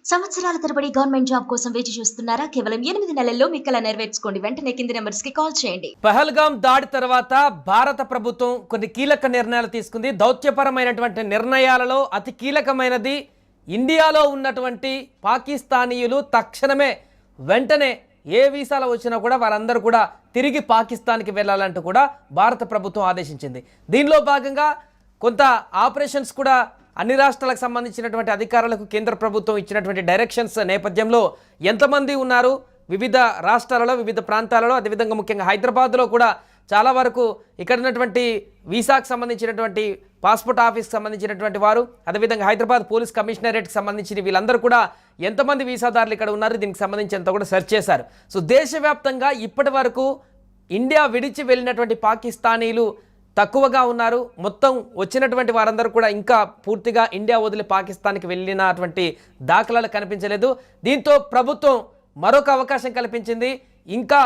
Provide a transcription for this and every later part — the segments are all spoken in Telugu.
సంవత్సరాల తరబడి గవర్నమెంట్ జాబ్ కోసం వేచి చూస్తున్నారా? కేవలం 8 నెలల్లో మీ కల నెరవేర్చుకోండి. వెంటనే కింది నెంబర్స్ కి కాల్ చేయండి. పహల్గాం దాడి తర్వాత భారత ప్రభుత్వం కొన్ని కీలక నిర్ణయాలు తీసుకుంది. దౌత్యపరమైనటువంటి నిర్ణయాలలో అతి కీలకమైనది ఇండియాలో ఉన్నటువంటి పాకిస్తానీయులు తక్షణమే వెంటనే ఏ వీసాలో వచ్చినా కూడా వారందరూ కూడా తిరిగి పాకిస్తాన్కి వెళ్ళాలంటూ కూడా భారత ప్రభుత్వం ఆదేశించింది. దీనిలో భాగంగా కొంత ఆపరేషన్స్ కూడా అన్ని రాష్ట్రాలకు సంబంధించినటువంటి అధికారులకు కేంద్ర ప్రభుత్వం ఇచ్చినటువంటి డైరెక్షన్స్ నేపథ్యంలో ఎంతమంది ఉన్నారు వివిధ రాష్ట్రాలలో వివిధ ప్రాంతాలలో, అదేవిధంగా ముఖ్యంగా హైదరాబాద్లో కూడా చాలా వరకు ఇక్కడ ఉన్నటువంటి వీసాకు సంబంధించినటువంటి పాస్పోర్ట్ ఆఫీస్కి సంబంధించినటువంటి వారు, అదేవిధంగా హైదరాబాద్ పోలీస్ కమిషనరేట్కి సంబంధించిన వీళ్ళందరూ కూడా ఎంతమంది వీసాదారులు ఇక్కడ ఉన్నారు దీనికి సంబంధించి అంతా కూడా సెర్చ్ చేశారు. సో దేశవ్యాప్తంగా ఇప్పటి వరకు ఇండియా విడిచి వెళ్ళినటువంటి పాకిస్తానీలు తక్కువగా ఉన్నారు. మొత్తం వచ్చినటువంటి వారందరూ కూడా ఇంకా పూర్తిగా ఇండియా వదిలి పాకిస్తాన్కి వెళ్ళినటువంటి దాఖలాలు కనిపించలేదు. దీంతో ప్రభుత్వం మరొక అవకాశం కల్పించింది. ఇంకా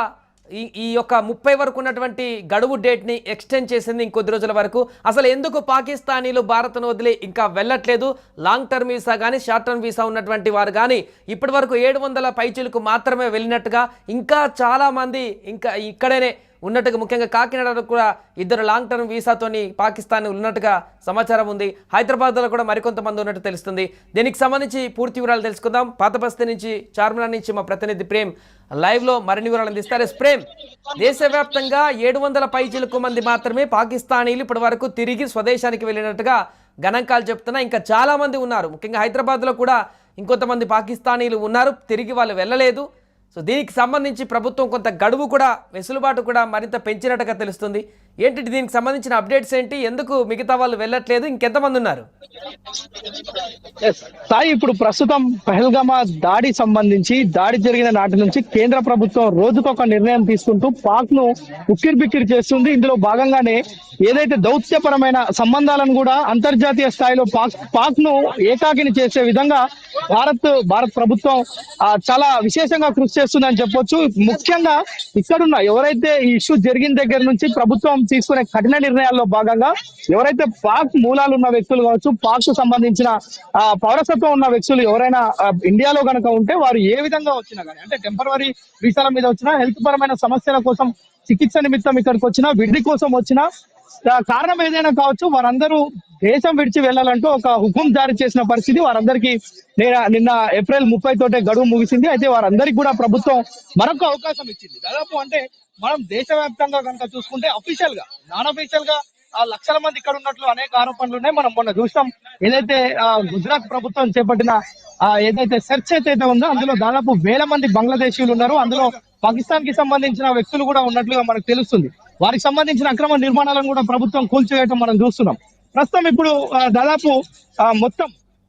ఈ యొక్క 30 వరకు ఉన్నటువంటి గడువు డేట్ని ఎక్స్టెండ్ చేసింది ఇంకొద్ది రోజుల వరకు. అసలు ఎందుకు పాకిస్తానీలు భారత్ను వదిలి ఇంకా వెళ్ళట్లేదు? లాంగ్ టర్మ్ వీసా కానీ షార్ట్ టర్మ్ వీసా ఉన్నటువంటి వారు కానీ ఇప్పటి వరకు 700 పైచీలకు మాత్రమే వెళ్ళినట్టుగా, ఇంకా చాలామంది ఇంకా ఇక్కడనే ఉన్నట్టుగా, ముఖ్యంగా కాకినాడలో కూడా 2 లాంగ్ టర్మ్ వీసాతోని పాకిస్తాన్ ఉన్నట్టుగా సమాచారం ఉంది. హైదరాబాద్లో కూడా మరికొంతమంది ఉన్నట్టు తెలుస్తుంది. దీనికి సంబంధించి పూర్తి వివరాలు తెలుసుకుందాం. పాతబస్తీ నుంచి, చార్మినార్ నుంచి మా ప్రతినిధి ప్రేమ్ లైవ్లో మరిన్ని వివరాలు అందిస్తారు. ప్రేమ్, దేశవ్యాప్తంగా 700 పైచీలకు మంది మాత్రమే పాకిస్తానీలు ఇప్పటి వరకు తిరిగి స్వదేశానికి వెళ్ళినట్టుగా గణాంకాలు చెప్తున్నా. ఇంకా చాలామంది ఉన్నారు. ముఖ్యంగా హైదరాబాద్లో కూడా ఇంకొంతమంది పాకిస్తానీలు ఉన్నారు, తిరిగి వాళ్ళు వెళ్ళలేదు. సో దీనికి సంబంధించి ప్రభుత్వం కొంత గడువు కూడా, వెసులుబాటు కూడా మరింత పెంచినట్టుగా తెలుస్తుంది. ఏంటి దీనికి సంబంధించిన అప్డేట్స్ ఏంటి? ఎందుకు మిగతా వాళ్ళు వెళ్ళట్లేదు? ఇంకెంతమంది ఉన్నారు? సాయి, ఇప్పుడు ప్రస్తుతం పహల్గామా దాడి సంబంధించి దాడి జరిగిన నాటి నుంచి కేంద్ర ప్రభుత్వం రోజుకొక నిర్ణయం తీసుకుంటూ పాక్ ను ఉక్కిరిబిక్కిరి చేస్తుంది. ఇందులో భాగంగానే ఏదైతే దౌత్యపరమైన సంబంధాలను కూడా అంతర్జాతీయ స్థాయిలో పాక్ ను ఏకాకిని చేసే విధంగా భారత్ ప్రభుత్వం చాలా విశేషంగా కృషి చేస్తుందని చెప్పొచ్చు. ముఖ్యంగా ఇక్కడున్న ఎవరైతే ఈ ఇష్యూ జరిగిన దగ్గర నుంచి ప్రభుత్వం తీసుకునే కఠిన నిర్ణయాల్లో భాగంగా ఎవరైతే పాక్ మూలాలు ఉన్న వ్యక్తులు కావచ్చు, పాక్ కు సంబంధించిన పౌరసత్వం ఉన్న వ్యక్తులు ఎవరైనా ఇండియాలో గనక ఉంటే వారు ఏ విధంగా వచ్చినా కానీ, అంటే టెంపరవరీ వీసాల మీద వచ్చినా, హెల్త్ పరమైన సమస్యల కోసం చికిత్స నిమిత్తం ఇక్కడికి వచ్చినా, విడిది కోసం వచ్చినా, కారణం ఏదైనా కావచ్చు, వారందరూ దేశం విడిచి వెళ్లాలంటూ ఒక హుకుం జారీ చేసిన పరిస్థితి. వారందరికీ నిన్న ఏప్రిల్ 30 తోటే గడువు ముగిసింది. అయితే వారందరికీ కూడా ప్రభుత్వం మరొక అవకాశం ఇచ్చింది. దాదాపు అంటే మనం దేశవ్యాప్తంగా కనుక చూసుకుంటే అఫీషియల్ గా, నాన్ అఫీషియల్ గా లక్షల మంది ఇక్కడ ఉన్నట్లు అనేక ఆరోపణలు ఉన్నాయి. మనం మొన్న చూసాం ఏదైతే గుజరాత్ ప్రభుత్వం చేపట్టిన ఏదైతే సెర్చ్ అయితే ఉందో అందులో దాదాపు 1000 మంది బంగ్లాదేశీయులు ఉన్నారు. అందులో పాకిస్తాన్ కి సంబంధించిన వ్యక్తులు కూడా ఉన్నట్లుగా మనకు తెలుస్తుంది. వారికి సంబంధించిన అక్రమ నిర్మాణాలను కూడా ప్రభుత్వం కూల్చివేయటం మనం చూస్తున్నాం. ప్రస్తుతం ఇప్పుడు దాదాపు మొత్తం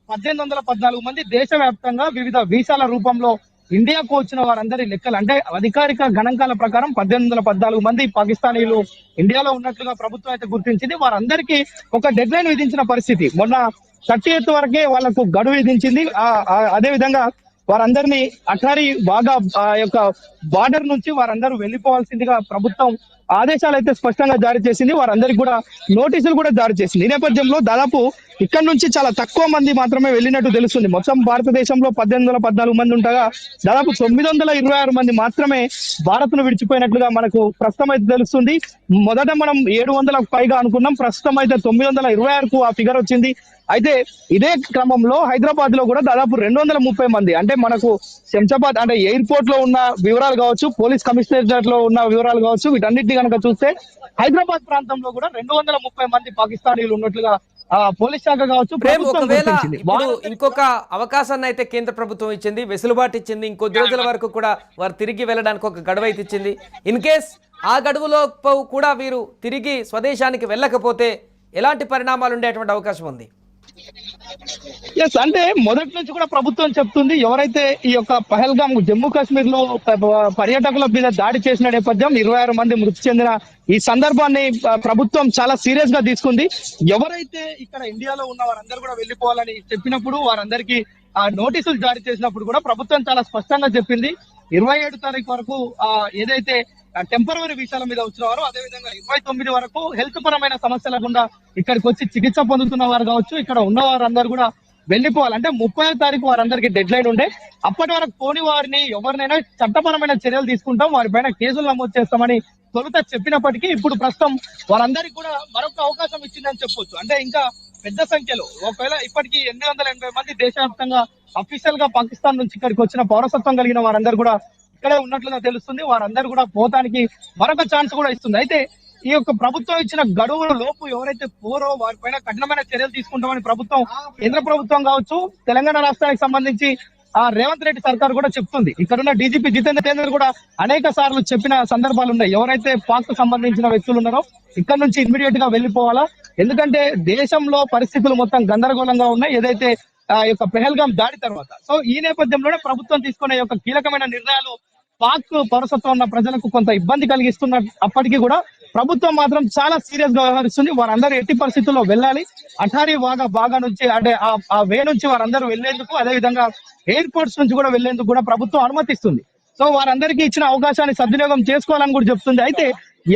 1814 మంది దేశవ్యాప్తంగా వివిధ వీసాల రూపంలో ఇండియాకు వచ్చిన వారందరి లెక్కలు, అంటే అధికారిక గణాంకాల ప్రకారం 1814 మంది పాకిస్తానీలు ఇండియాలో ఉన్నట్లుగా ప్రభుత్వం అయితే గుర్తించింది. వారందరికీ ఒక డెడ్ లైన్ విధించిన పరిస్థితి. మొన్న 30th వరకే వాళ్లకు గడువు విధించింది. అదే విధంగా వారందరినీ అటారీ వాగా యొక్క బార్డర్ నుంచి వారందరూ వెళ్లిపోవాల్సిందిగా ప్రభుత్వం ఆదేశాలు అయితే స్పష్టంగా జారీ చేసింది. వారందరికీ కూడా నోటీసులు కూడా జారీ చేసింది. ఈ నేపథ్యంలో దాదాపు ఇక్కడ నుంచి చాలా తక్కువ మంది మాత్రమే వెళ్ళినట్టు తెలుస్తుంది. మొత్తం భారతదేశంలో 1814 మంది ఉండగా దాదాపు 926 మంది మాత్రమే భారత్ ను విడిచిపోయినట్లుగా మనకు ప్రస్తుతం అయితే తెలుస్తుంది. మొదట మనం 700కు పైగా అనుకున్నాం, ప్రస్తుతం అయితే 926కు ఆ ఫిగర్ వచ్చింది. అయితే ఇదే క్రమంలో హైదరాబాద్ లో కూడా దాదాపు 230 మంది, అంటే మనకు శంషాబాద్ అంటే ఎయిర్పోర్ట్ లో ఉన్న వివరాలు కావచ్చు, పోలీస్ కమిషనరేట్ లో ఉన్న వివరాలు కావచ్చు, వీటన్నిటిని కనుక చూస్తే హైదరాబాద్ ప్రాంతంలో కూడా 230 మంది పాకిస్తానీలు ఉన్నట్లుగా పోలీస్ శాఖ కావచ్చు ఇంకొక అవకాశాన్ని అయితే కేంద్ర ప్రభుత్వం ఇచ్చింది, వెసులుబాటు ఇచ్చింది. ఇంకొద్ది రోజుల వరకు కూడా వారు తిరిగి వెళ్ళడానికి ఒక గడువు అయితే ఇచ్చింది. ఇన్ కేస్ ఆ గడువులో కూడా వీరు తిరిగి స్వదేశానికి వెళ్ళకపోతే ఎలాంటి పరిణామాలు ఉండేటువంటి అవకాశం ఉంది? అంటే మొదటి నుంచి కూడా ప్రభుత్వం చెప్తుంది, ఎవరైతే ఈ యొక్క పహల్గామ్ జమ్మూ కాశ్మీర్ లో పర్యాటకుల మీద దాడి చేసిన నేపథ్యం 26 మంది మృతి చెందిన ఈ సందర్భాన్ని ప్రభుత్వం చాలా సీరియస్ గా తీసుకుంది. ఎవరైతే ఇక్కడ ఇండియాలో ఉన్న వారందరూ కూడా వెళ్లిపోవాలని చెప్పినప్పుడు, వారందరికీ నోటీసులు జారీ చేసినప్పుడు కూడా ప్రభుత్వం చాలా స్పష్టంగా చెప్పింది 27 తారీఖు వరకు ఏదైతే టెంపరవరీ వీసాల మీద వచ్చినవారు, అదేవిధంగా 29 వరకు హెల్త్ పరమైన సమస్యల గుండా ఇక్కడికి వచ్చి చికిత్స పొందుతున్న వారు కావచ్చు, ఇక్కడ ఉన్న వారందరూ కూడా వెళ్ళిపోవాలి. అంటే 30వ తారీఖు వారందరికీ డెడ్ లైన్ ఉండే. అప్పటి వరకు పోని వారిని ఎవరినైనా చట్టపరమైన చర్యలు తీసుకుంటాం, వారిపైన కేసులు నమోదు చేస్తామని తొలుత చెప్పినప్పటికీ ఇప్పుడు ప్రస్తుతం వారందరికీ కూడా మరొక అవకాశం ఇచ్చిందని చెప్పొచ్చు. అంటే ఇంకా పెద్ద సంఖ్యలో ఒకవేళ ఇప్పటికీ 880 మంది దేశవ్యాప్తంగా అఫీషియల్ గా పాకిస్తాన్ నుంచి ఇక్కడికి వచ్చిన పౌరసత్వం కలిగిన వారందరూ కూడా ఇక్కడే ఉన్నట్లుగా తెలుస్తుంది. వారందరూ కూడా పోతానికి మరొక ఛాన్స్ కూడా ఇస్తుంది. అయితే ఈ యొక్క ప్రభుత్వం ఇచ్చిన గడువుల లోపు ఎవరైతే పోరో వారిపైన కఠినమైన చర్యలు తీసుకుంటామని ప్రభుత్వం, కేంద్ర ప్రభుత్వం కావచ్చు, తెలంగాణ రాష్ట్రానికి సంబంధించి రేవంత్ రెడ్డి సర్కార్ కూడా చెప్తుంది. ఇక్కడున్న డీజీపీ జితేందర్ కూడా అనేక సార్లు చెప్పిన సందర్భాలు ఉన్నాయి. ఎవరైతే పాక్ కు సంబంధించిన వ్యక్తులు ఉన్నారో ఇక్కడ నుంచి ఇమ్మీడియట్ గా వెళ్ళిపోవాలా, ఎందుకంటే దేశంలో పరిస్థితులు మొత్తం గందరగోళంగా ఉన్నాయి ఏదైతే యొక్క పెహల్గాం దాడి తర్వాత. సో ఈ నేపథ్యంలోనే ప్రభుత్వం తీసుకునే యొక్క కీలకమైన నిర్ణయాలు పాక్ పౌరసత్వం ఉన్న ప్రజలకు కొంత ఇబ్బంది కలిగిస్తున్న అప్పటికీ కూడా ప్రభుత్వం మాత్రం చాలా సీరియస్ గా వ్యవహరిస్తుంది. వారందరూ ఎట్టి పరిస్థితుల్లో వెళ్ళాలి. అఠారీ బాగా నుంచి అంటే ఆ వే నుంచి వారందరూ వెళ్లేందుకు, అదే విధంగా ఎయిర్పోర్ట్స్ నుంచి కూడా వెళ్లేందుకు కూడా ప్రభుత్వం అనుమతిస్తుంది. సో వారందరికీ ఇచ్చిన అవకాశాన్ని సద్వినియోగం చేసుకోవాలని కూడా చెప్తుంది. అయితే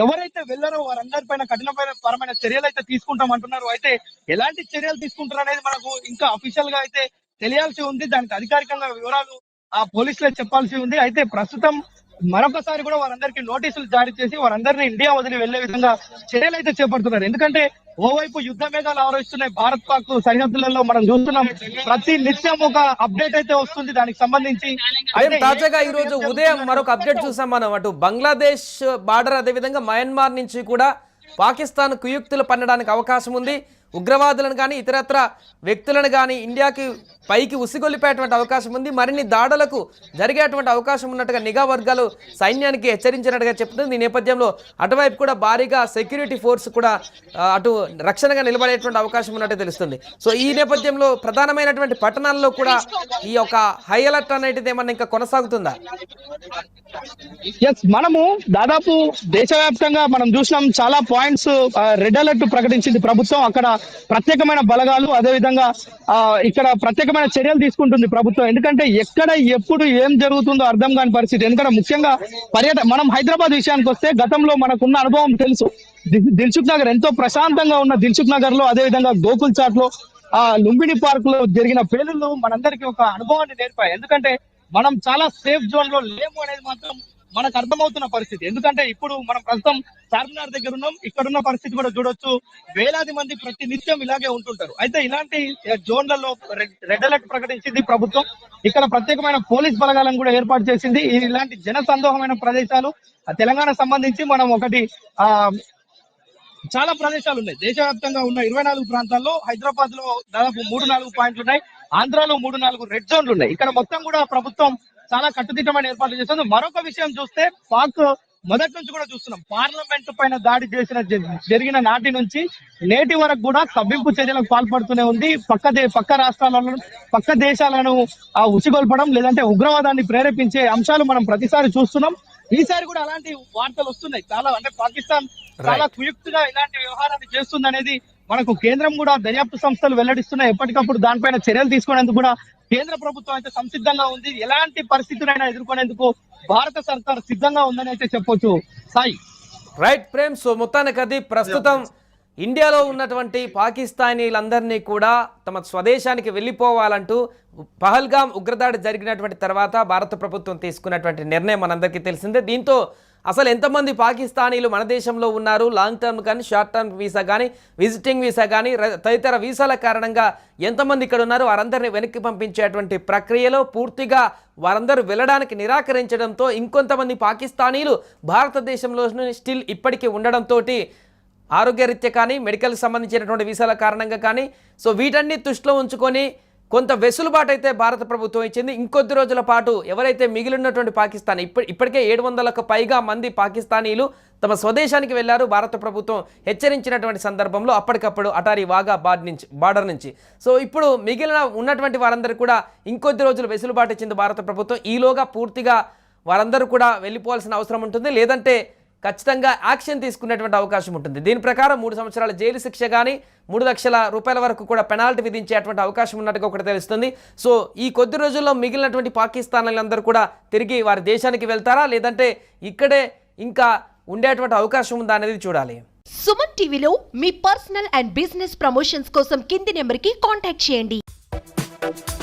ఎవరైతే వెళ్లారో వారందరిపైన కఠినపరమైన చర్యలు అయితే తీసుకుంటామంటున్నారు. అయితే ఎలాంటి చర్యలు తీసుకుంటారు అనేది మనకు ఇంకా అఫీషియల్ గా అయితే తెలియాల్సి ఉంది. దానికి అధికారికంగా వివరాలు పోలీసులే చెప్పాల్సి ఉంది. అయితే ప్రస్తుతం మరొకసారి కూడా వారందరికీ నోటీసులు జారీ చేసి వారందరినీ ఇండియా వదిలి వెళ్లే విధంగా చర్యలు అయితే చేపడుతున్నారు. ఎందుకంటే ఓవైపు యుద్ధ మేఘాలు ఆవరిస్తున్నాయి భారత్ పాక్ సరిహద్దులలో. మనం చూస్తున్నాం ప్రతి నిత్యం ఒక అప్డేట్ అయితే వస్తుంది దానికి సంబంధించి. తాజాగా ఈ రోజు ఉదయం మరొక అప్డేట్ చూసాం మనం. అటు బంగ్లాదేశ్ బార్డర్, అదే విధంగా మయన్మార్ నుంచి కూడా పాకిస్తాన్ కుయుక్తులు పన్నడానికి అవకాశం ఉంది. ఉగ్రవాదులను కానీ ఇతరత్ర వ్యక్తులను కానీ ఇండియాకి పైకి ఉసిగొల్లిపోయేటువంటి అవకాశం ఉంది. మరిన్ని దాడులకు జరిగేటువంటి అవకాశం ఉన్నట్టుగా నిఘా వర్గాలు సైన్యానికి హెచ్చరించినట్టుగా చెప్తుంది. ఈ నేపథ్యంలో అటువైపు కూడా భారీగా సెక్యూరిటీ ఫోర్స్ కూడా అటు రక్షణగా నిలబడేటువంటి అవకాశం ఉన్నట్టు తెలుస్తుంది. సో ఈ నేపథ్యంలో ప్రధానమైనటువంటి పట్టణాల్లో కూడా ఈ యొక్క హై అలర్ట్ అనేది ఏమన్నా ఇంకా కొనసాగుతుందా? మనము దాదాపు దేశవ్యాప్తంగా మనం చూసినాం చాలా పాయింట్స్ రెడ్ అలర్ట్ ప్రకటించింది ప్రభుత్వం. అక్కడ ప్రత్యేకమైన బలగాలు, అదేవిధంగా ఇక్కడ ప్రత్యేకమైన చర్యలు తీసుకుంటుంది ప్రభుత్వం. ఎందుకంటే ఎక్కడ ఎప్పుడు ఏం జరుగుతుందో అర్థం కాని పరిస్థితి. ఎందుకంటే ముఖ్యంగా మనం హైదరాబాద్ విషయానికి వస్తే గతంలో మనకున్న అనుభవం తెలుసు. దిల్సుఖ్ నగర్ ఎంతో ప్రశాంతంగా ఉన్న దిల్సుఖ్ నగర్ లో, అదేవిధంగా గోకుల్ చాట్ లో, లుంబిని పార్క్ లో జరిగిన పేలుళ్లు మనందరికీ ఒక అనుభవాన్ని నేర్పాయి. ఎందుకంటే మనం చాలా సేఫ్ జోన్ లో లేము అనేది మాత్రం మనకు అర్థమవుతున్న పరిస్థితి. ఎందుకంటే ఇప్పుడు మనం ప్రస్తుతం చార్మినార్ దగ్గర ఉన్నాం. ఇక్కడున్న పరిస్థితి కూడా చూడొచ్చు. వేలాది మంది ప్రతి నిత్యం ఇలాగే ఉంటుంటారు. అయితే ఇలాంటి జోన్లలో రెడ్ అలర్ట్ ప్రకటించింది ప్రభుత్వం. ఇక్కడ ప్రత్యేకమైన పోలీస్ బలగాలను కూడా ఏర్పాటు చేసింది. ఇలాంటి జన సందోహమైన ప్రదేశాలు తెలంగాణ సంబంధించి మనం ఒకటి చాలా ప్రదేశాలు ఉన్నాయి. దేశవ్యాప్తంగా ఉన్న 24 ప్రాంతాల్లో హైదరాబాద్ లో దాదాపు 3-4 పాయింట్లు ఉన్నాయి. ఆంధ్రాలో 3-4 రెడ్ జోన్లు ఉన్నాయి. ఇక్కడ మొత్తం కూడా ప్రభుత్వం చాలా కట్టుదిట్టమైన ఏర్పాట్లు చేస్తుంది. మరొక విషయం చూస్తే పాక్ మొదటి నుంచి కూడా చూస్తున్నాం, పార్లమెంట్ పైన దాడి జరిగిన నాటి నుంచి నేటి వరకు కూడా కవ్వింపు చర్యలకు పాల్పడుతూనే ఉంది. పక్క రాష్ట్రాలను, పక్క దేశాలను ఉసిగొల్పడం, లేదంటే ఉగ్రవాదాన్ని ప్రేరేపించే అంశాలు మనం ప్రతిసారి చూస్తున్నాం. ఈసారి కూడా అలాంటి వార్తలు వస్తున్నాయి చాలా. అంటే పాకిస్తాన్ చాలా కుయుక్తిగా ఇలాంటి వ్యవహారాన్ని చేస్తుంది అనేది మనకు కేంద్రం కూడా దర్యాప్తు సంస్థలు వెల్లడిస్తున్నాయి. ఎప్పటికప్పుడు దానిపైన చర్యలు తీసుకునేందుకు కూడా కేంద్ర ప్రభుత్వం అయితే సంసిద్ధంగా ఉంది. ఎలాంటి పరిస్థితులైనా ఎదుర్కొనేందుకు భారత సర్కార్ సిద్ధంగా ఉందని అయితే చెప్పొచ్చు. సాయి రైట్ ప్రేమ్. సో మొత్తానికి అది ప్రస్తుతం ఇండియాలో ఉన్నటువంటి పాకిస్తానీలందరినీ కూడా తమ స్వదేశానికి వెళ్ళిపోవాలంటూ పహల్గాం ఉగ్రదాడి జరిగినటువంటి తర్వాత భారత ప్రభుత్వం తీసుకున్నటువంటి నిర్ణయం మనందరికీ తెలిసిందే. దీంతో అసలు ఎంతమంది పాకిస్తానీలు మన దేశంలో ఉన్నారు, లాంగ్ టర్మ్ కానీ షార్ట్ టర్మ్ వీసా కానీ విజిటింగ్ వీసా కానీ తదితర వీసాల కారణంగా ఎంతమంది ఇక్కడ ఉన్నారు, వారందరినీ వెనక్కి పంపించేటువంటి ప్రక్రియలో పూర్తిగా వారందరూ వెళ్ళడానికి నిరాకరించడంతో ఇంకొంతమంది పాకిస్తానీలు భారతదేశంలో స్టిల్ ఇప్పటికీ ఉండడంతో ఆరోగ్యరీత్యా కానీ మెడికల్కి సంబంధించినటువంటి వీసాల కారణంగా కానీ సో వీటన్ని దృష్టిలో ఉంచుకొని కొంత వెసులుబాటు అయితే భారత ప్రభుత్వం ఇచ్చింది. ఇంకొద్ది రోజుల పాటు ఎవరైతే మిగిలినటువంటి పాకిస్తాన్ ఇప్పటికే 700కు పైగా మంది పాకిస్తానీలు తమ స్వదేశానికి వెళ్లారు. భారత ప్రభుత్వం హెచ్చరించినటువంటి సందర్భంలో అప్పటికప్పుడు అటారీ వాగా బార్డర్ నుంచి సో ఇప్పుడు మిగిలిన ఉన్నటువంటి వారందరూ కూడా ఇంకొద్ది రోజులు వెసులుబాటు ఇచ్చింది భారత ప్రభుత్వం. ఈలోగా పూర్తిగా వారందరూ కూడా వెళ్ళిపోవాల్సిన అవసరం ఉంటుంది, లేదంటే ఖచ్చితంగా యాక్షన్ తీసుకునేటువంటి అవకాశం ఉంటుంది. దీని ప్రకారం 3 సంవత్సరాల జైలు శిక్ష కానీ 3 లక్షల రూపాయల వరకు కూడా పెనాల్టీ విధించేటువంటి అవకాశం ఉన్నట్టుగా ఒకటి తెలుస్తుంది. సో ఈ కొద్ది రోజుల్లో మిగిలినటువంటి పాకిస్తానీలందరూ కూడా తిరిగి వారి దేశానికి వెళ్తారా, లేదంటే ఇక్కడే ఇంకా ఉండేటువంటి అవకాశం ఉందా అనేది చూడాలి. సుమన్ టీవీలో మీ పర్సనల్ అండ్ బిజినెస్ ప్రమోషన్స్ కోసం కింది నెంబర్కి కాంటాక్ట్ చేయండి. ధన్యవాదాలు.